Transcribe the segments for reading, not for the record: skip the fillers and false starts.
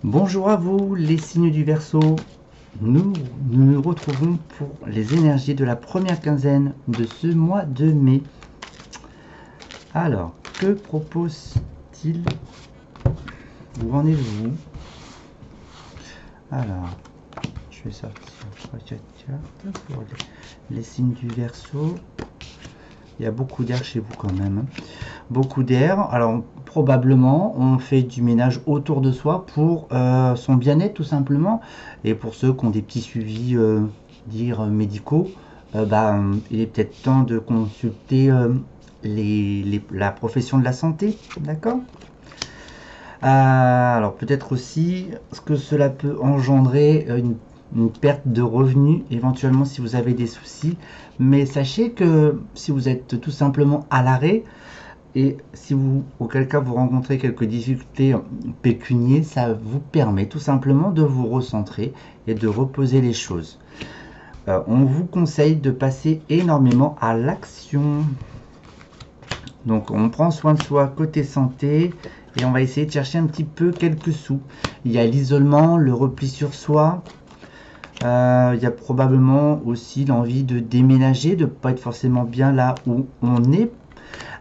Bonjour à vous les signes du Verseau, nous nous retrouvons pour les énergies de la première quinzaine de ce mois de mai. Alors, que propose-t-il? Où en êtes-vous? Alors, je vais sortir 3-4 cartes pour les signes du Verseau. Il y a beaucoup d'air chez vous quand même. Beaucoup d'air. Alors, probablement, on fait du ménage autour de soi pour son bien-être tout simplement. Et pour ceux qui ont des petits suivis médicaux, il est peut-être temps de consulter la profession de la santé. D'accord. Alors, peut-être aussi ce que cela peut engendrer une perte de revenus, éventuellement si vous avez des soucis. Mais sachez que si vous êtes tout simplement à l'arrêt, et si vous, auquel cas vous rencontrez quelques difficultés pécuniaires, ça vous permet tout simplement de vous recentrer et de reposer les choses. On vous conseille de passer énormément à l'action. Donc on prend soin de soi côté santé et on va essayer de chercher un petit peu quelques sous. Il y a l'isolement, le repli sur soi. Il y a probablement aussi l'envie de déménager, de ne pas être forcément bien là où on est,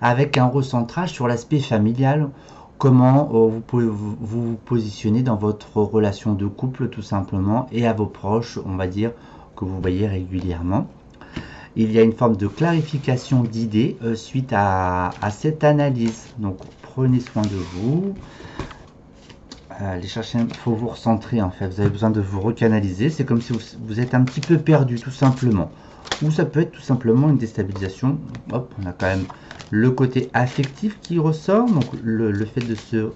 avec un recentrage sur l'aspect familial. Comment vous pouvez vous positionner dans votre relation de couple tout simplement, et à vos proches, on va dire, que vous voyez régulièrement. Il y a une forme de clarification d'idées suite à cette analyse. Donc prenez soin de vous. Allez chercher, il faut vous recentrer en fait, vous avez besoin de vous recanaliser, c'est comme si vous êtes un petit peu perdu tout simplement. Ou ça peut être tout simplement une déstabilisation. Hop, on a quand même le côté affectif qui ressort, donc le fait de se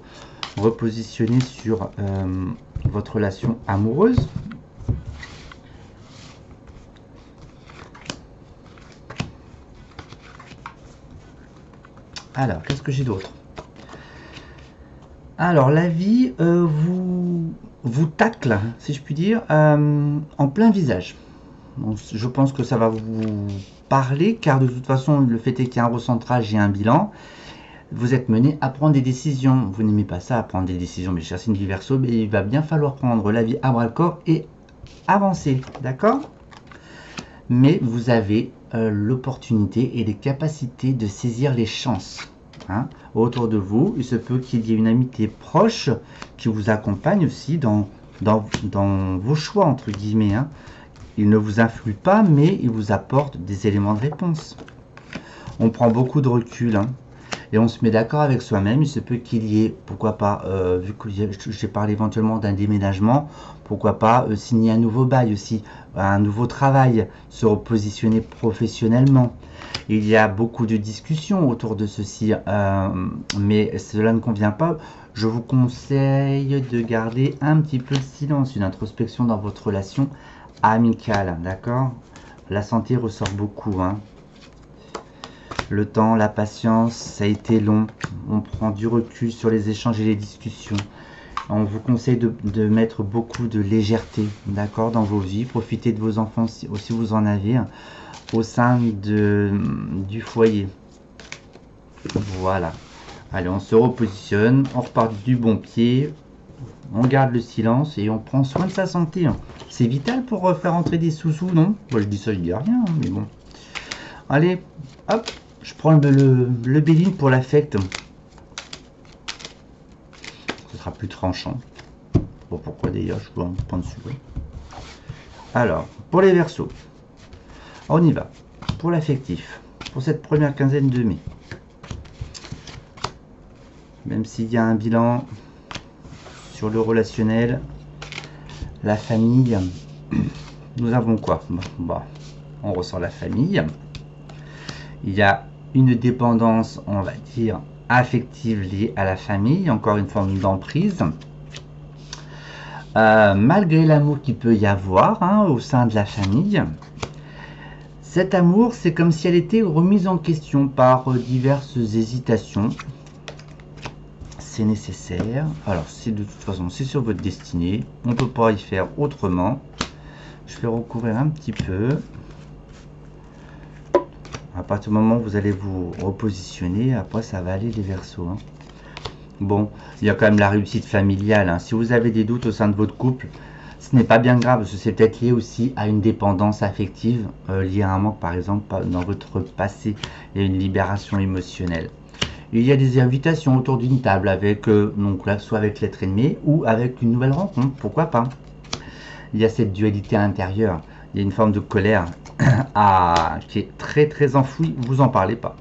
repositionner sur votre relation amoureuse. Alors, qu'est-ce que j'ai d'autre? Alors, la vie vous tacle, si je puis dire, en plein visage. Donc, je pense que ça va vous parler, car de toute façon, le fait est qu'il y a un recentrage et un bilan. Vous êtes mené à prendre des décisions. Vous n'aimez pas ça, à prendre des décisions, mes chers signes du Verseau, mais il va bien falloir prendre la vie à bras le corps et avancer, d'accord? Mais vous avez l'opportunité et les capacités de saisir les chances. Autour de vous, il se peut qu'il y ait une amitié proche qui vous accompagne aussi dans vos choix, entre guillemets. Il ne vous influe pas, mais il vous apporte des éléments de réponse. On prend beaucoup de recul et on se met d'accord avec soi-même. Il se peut qu'il y ait, pourquoi pas, vu que j'ai parlé éventuellement d'un déménagement, pourquoi pas signer un nouveau bail aussi, un nouveau travail, se repositionner professionnellement. Il y a beaucoup de discussions autour de ceci, mais cela ne convient pas. Je vous conseille de garder un petit peu de silence, une introspection dans votre relation amicale, d'accord? La santé ressort beaucoup. Le temps, la patience, ça a été long. On prend du recul sur les échanges et les discussions. On vous conseille de mettre beaucoup de légèreté, d'accord, dans vos vies. Profitez de vos enfants si vous en avez au sein du foyer. Voilà. Allez, on se repositionne, on repart du bon pied, on garde le silence et on prend soin de sa santé. C'est vital pour faire entrer des sous-sous, non? Moi je dis ça, je dis rien, mais bon. Allez, hop, je prends le Béline pour l'affect. Ce sera plus tranchant. Bon, pourquoi d'ailleurs, je vois un point dessus. Alors, pour les Verseaux, on y va. Pour l'affectif, pour cette première quinzaine de mai. Même s'il y a un bilan sur le relationnel, la famille, nous avons quoi? Bon, on ressent la famille. Il y a une dépendance, on va dire, affective liée à la famille, encore une forme d'emprise. Malgré l'amour qu'il peut y avoir au sein de la famille, cet amour, c'est comme si elle était remise en question par diverses hésitations. C'est nécessaire. Alors, c'est de toute façon, c'est sur votre destinée. On ne peut pas y faire autrement. Je vais recouvrir un petit peu. À partir du moment où vous allez vous repositionner, après ça va aller les Verseaux. Bon, il y a quand même la réussite familiale, hein. Si vous avez des doutes au sein de votre couple, ce n'est pas bien grave, parce que c'est peut-être lié aussi à une dépendance affective, liée à un manque par exemple dans votre passé et une libération émotionnelle. Il y a des invitations autour d'une table avec, donc là, soit avec l'être aimé ou avec une nouvelle rencontre, pourquoi pas. Il y a cette dualité intérieure, il y a une forme de colère qui est très très enfouie, vous en parlez pas.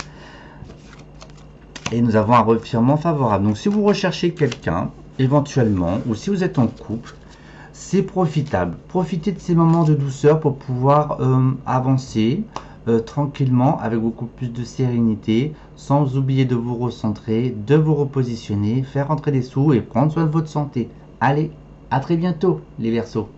Et nous avons un revirement favorable. Donc si vous recherchez quelqu'un, éventuellement, ou si vous êtes en couple, c'est profitable. Profitez de ces moments de douceur pour pouvoir avancer tranquillement, avec beaucoup plus de sérénité, sans oublier de vous recentrer, de vous repositionner, faire rentrer des sous et prendre soin de votre santé. Allez, à très bientôt les Verseaux.